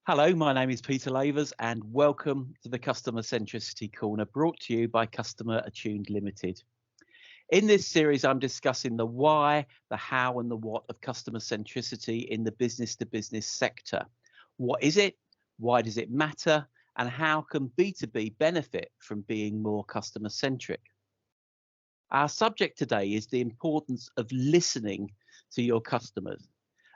Hello, my name is Peter Lavers and welcome to the Customer Centricity Corner brought to you by Customer Attuned Limited. In this series, I'm discussing the why, the how and the what of customer centricity in the business-to-business sector. What is it? Why does it matter? And how can B2B benefit from being more customer-centric? Our subject today is the importance of listening to your customers.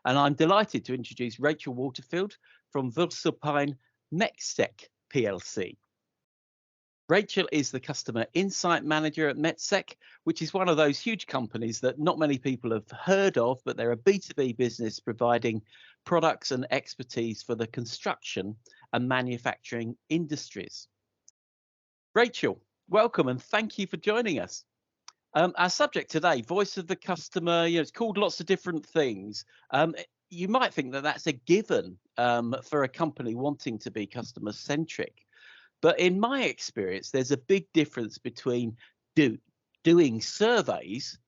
And I'm delighted to introduce Rachel Waterfield from Voestalpine Metsec PLC. Rachel is the Customer Insight Manager at Metsec, which is one of those huge companies that not many people have heard of, but they're a B2B business providing products and expertise for the construction and manufacturing industries. Rachel, welcome and thank you for joining us. Our subject today, voice of the customer, it's called lots of different things. You might think that that's a given for a company wanting to be customer centric. But in my experience, there's a big difference between doing surveys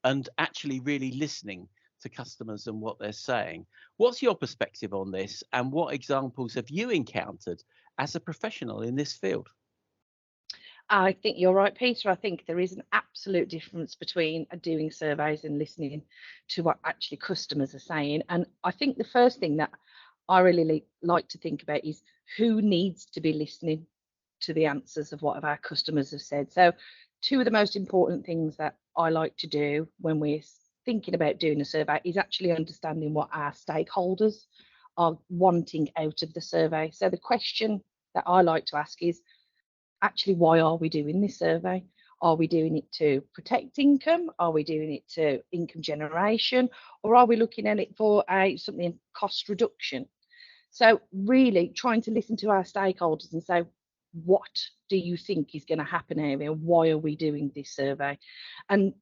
and actually really listening to customers and what they're saying. What's your perspective on this, and what examples have you encountered as a professional in this field? I think you're right, Peter. I think there is an absolute difference between doing surveys and listening to what actually customers are saying. And I think the first thing that I really like to think about is who needs to be listening to the answers of what our customers have said. So two of the most important things that I like to do when we're thinking about doing a survey is actually understanding what our stakeholders are wanting out of the survey. So the question that I like to ask is, actually, why are we doing this survey? Are we doing it to protect income? Are we doing it to income generation? Or are we looking at it for something cost reduction? So really trying to listen to our stakeholders and say, what do you think is going to happen here? Why are we doing this survey? And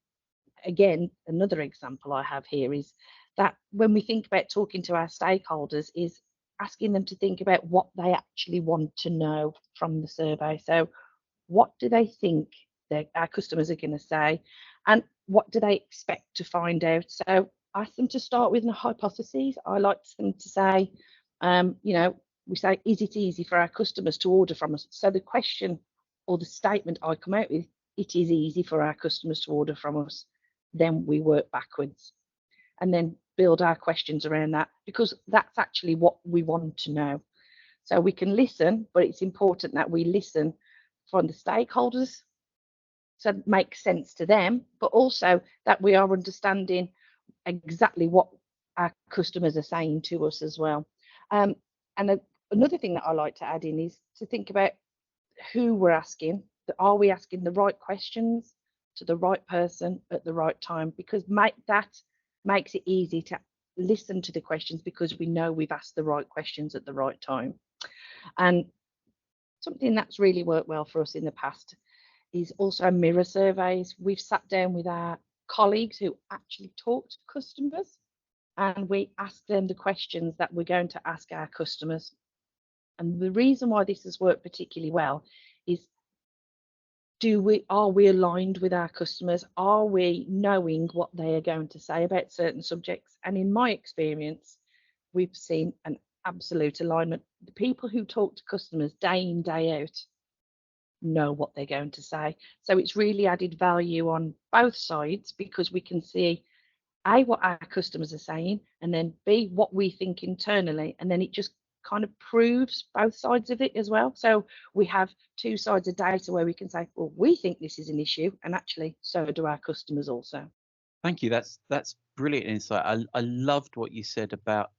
again, another example I have here is that when we think about talking to our stakeholders is asking them to think about what they actually want to know from the survey. So what do they think that our customers are going to say, and what do they expect to find out? So ask them to start with a hypothesis. I like them to say, we say, is it easy for our customers to order from us? So the question or the statement I come out with, it is easy for our customers to order from us. Then we work backwards and then build our questions around that, because that's actually what we want to know. So we can listen, but it's important that we listen from the stakeholders, so it makes sense to them, but also that we are understanding exactly what our customers are saying to us as well. Another thing that I like to add in is to think about who we're asking. Are we asking the right questions to the right person at the right time? Because that makes it easy to listen to the questions, because we know we've asked the right questions at the right time. And something that's really worked well for us in the past is also mirror surveys. We've sat down with our colleagues who actually talk to customers, and we ask them the questions that we're going to ask our customers. And the reason why this has worked particularly well is, are we aligned with our customers? Are we knowing what they are going to say about certain subjects? And in my experience, we've seen an absolute alignment. The people who talk to customers day in, day out know what they're going to say. So it's really added value on both sides, because we can see A, what our customers are saying, and then B, what we think internally. And then it just kind of proves both sides of it as well. So we have two sides of data where we can say, well, we think this is an issue, and actually so do our customers also. Thank you. That's brilliant insight. I loved what you said about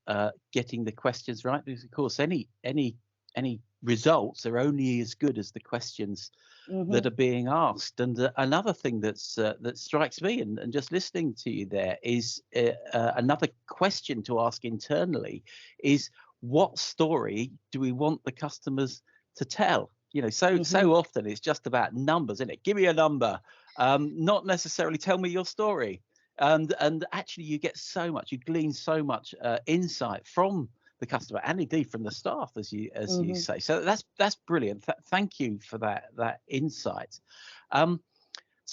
getting the questions right, because of course any results are only as good as the questions that are being asked. And another thing that strikes me, and just listening to you there, is another question to ask internally is, what story do we want the customers to tell? So often it's just about numbers, isn't it? Give me a number, not necessarily tell me your story. And actually you glean so much insight from the customer, and indeed from the staff, as you say. So that's brilliant. Thank you for that insight.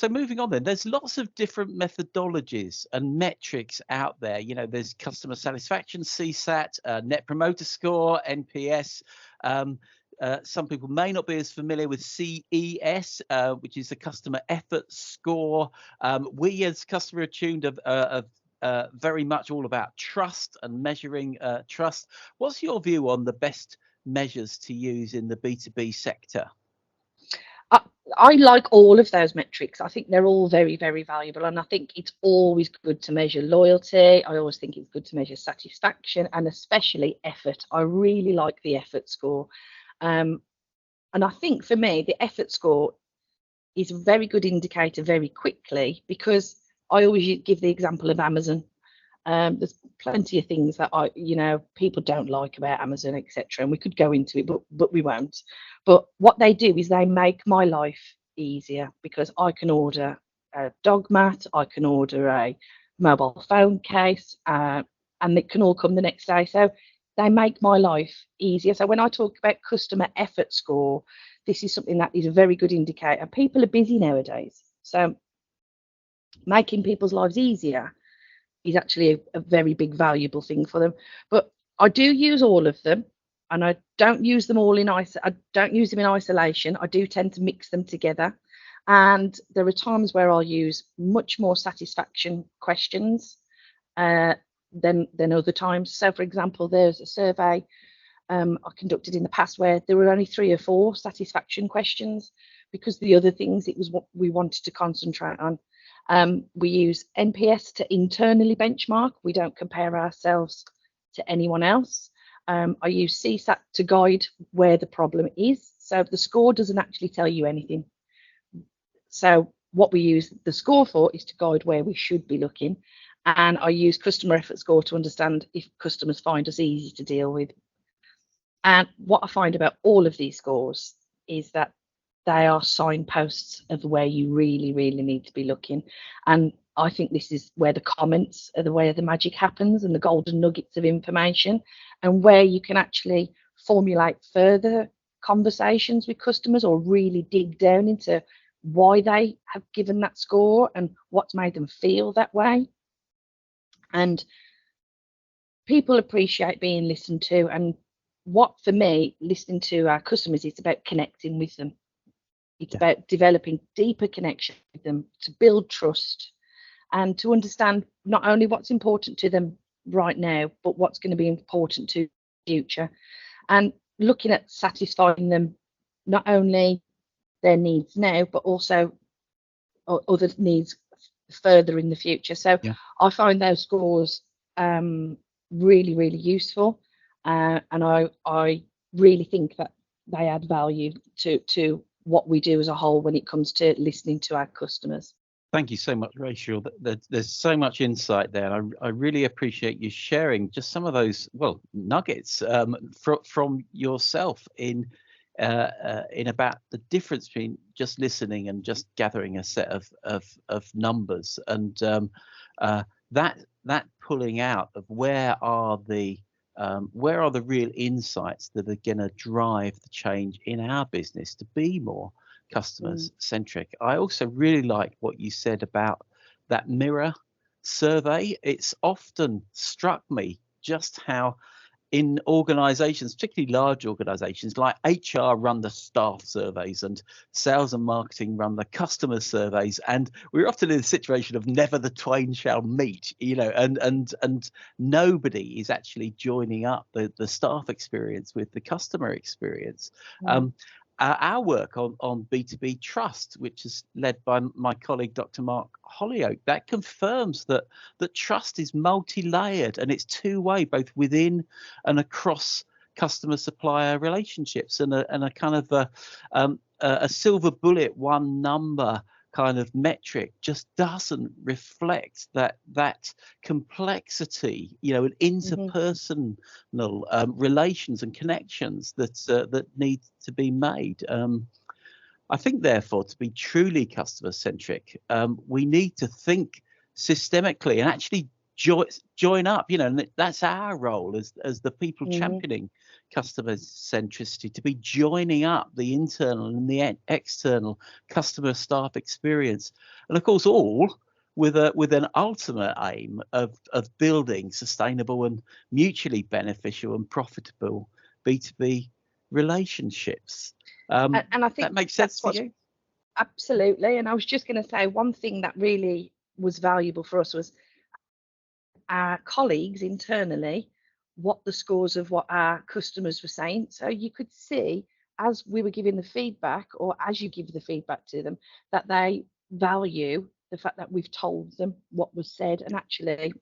So moving on then, there's lots of different methodologies and metrics out there. You know, there's customer satisfaction, CSat, Net Promoter Score, NPS. Some people may not be as familiar with CES, which is the customer effort score. We as Customer Attuned are very much all about trust and measuring trust. What's your view on the best measures to use in the B2B sector? I like all of those metrics. I think they're all very, very valuable. And I think it's always good to measure loyalty. I always think it's good to measure satisfaction, and especially effort. I really like the effort score. And I think for me, the effort score is a very good indicator very quickly, because I always give the example of Amazon. There's plenty of things that people don't like about Amazon, etc. And we could go into it, but we won't. But what they do is they make my life easier, because I can order a dog mat, I can order a mobile phone case, and it can all come the next day. So they make my life easier. So when I talk about customer effort score, this is something that is a very good indicator. People are busy nowadays, so making people's lives easier is actually a very big valuable thing for them. But I do use all of them, and I don't use them all I don't use them in isolation. I do tend to mix them together, and there are times where I'll use much more satisfaction questions than other times. So for example, there's a survey I conducted in the past where there were only 3 or 4 satisfaction questions, because the other things, it was what we wanted to concentrate on. We use NPS to internally benchmark. We don't compare ourselves to anyone else. I use CSat to guide where the problem is. So the score doesn't actually tell you anything. So what we use the score for is to guide where we should be looking. And I use customer effort score to understand if customers find us easy to deal with. And what I find about all of these scores is that they are signposts of where you really, really need to be looking. And I think this is where the comments are where the magic happens, and the golden nuggets of information, and where you can actually formulate further conversations with customers, or really dig down into why they have given that score and what's made them feel that way. And people appreciate being listened to. And what, for me, listening to our customers is about connecting with them. It's about developing deeper connection with them, to build trust, and to understand not only what's important to them right now, but what's going to be important to the future, and looking at satisfying them, not only their needs now, but also other needs further in the future. So I find those scores really, really useful, and I really think that they add value to what we do as a whole when it comes to listening to our customers. Thank you so much, Rachel. There's so much insight there. I really appreciate you sharing just some of those nuggets from yourself in about the difference between just listening and just gathering a set of numbers, and that pulling out of where are the real insights that are going to drive the change in our business to be more customer centric. I also really like what you said about that mirror survey. It's often struck me just how in organizations, particularly large organizations like HR, run the staff surveys, and sales and marketing run the customer surveys, and we're often in a situation of never the twain shall meet, and nobody is actually joining up the staff experience with the customer experience. Our work on B2B trust, which is led by my colleague Dr. Mark Hollyoak, that confirms that trust is multi-layered, and it's two-way, both within and across customer supplier relationships, and a kind of a silver bullet, one number kind of metric just doesn't reflect that complexity, and interpersonal relations and connections that need to be made. I think, therefore, to be truly customer centric, we need to think systemically and actually join up, and that's our role as the people Mhm. championing customer centricity, to be joining up the internal and the external customer staff experience, and of course all with an ultimate aim of building sustainable and mutually beneficial and profitable B2B relationships. And I think That makes sense that's to what's you? absolutely. And I was just going to say one thing that really was valuable for us was our colleagues internally, what the scores of what our customers were saying. So you could see as we were giving the feedback, or as you give the feedback to them, that they value the fact that we've told them what was said, and actually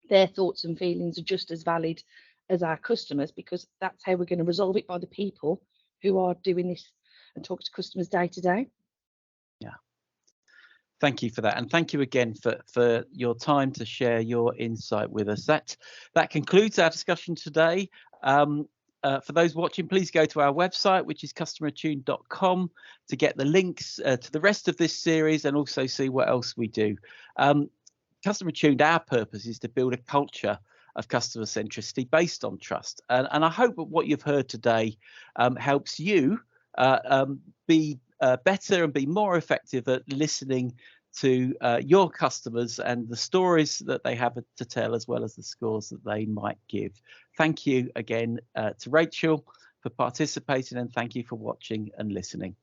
their thoughts and feelings are just as valid as our customers, because that's how we're going to resolve it, by the people who are doing this and talk to customers day to day. Yeah. Thank you for that, and thank you again for your time to share your insight with us. That concludes our discussion today. For those watching, please go to our website, which is customerattuned.com, to get the links to the rest of this series and also see what else we do. Customer Attuned, our purpose is to build a culture of customer centricity based on trust, and I hope that what you've heard today helps you be better and be more effective at listening to your customers and the stories that they have to tell, as well as the scores that they might give. Thank you again to Rachel for participating, and thank you for watching and listening.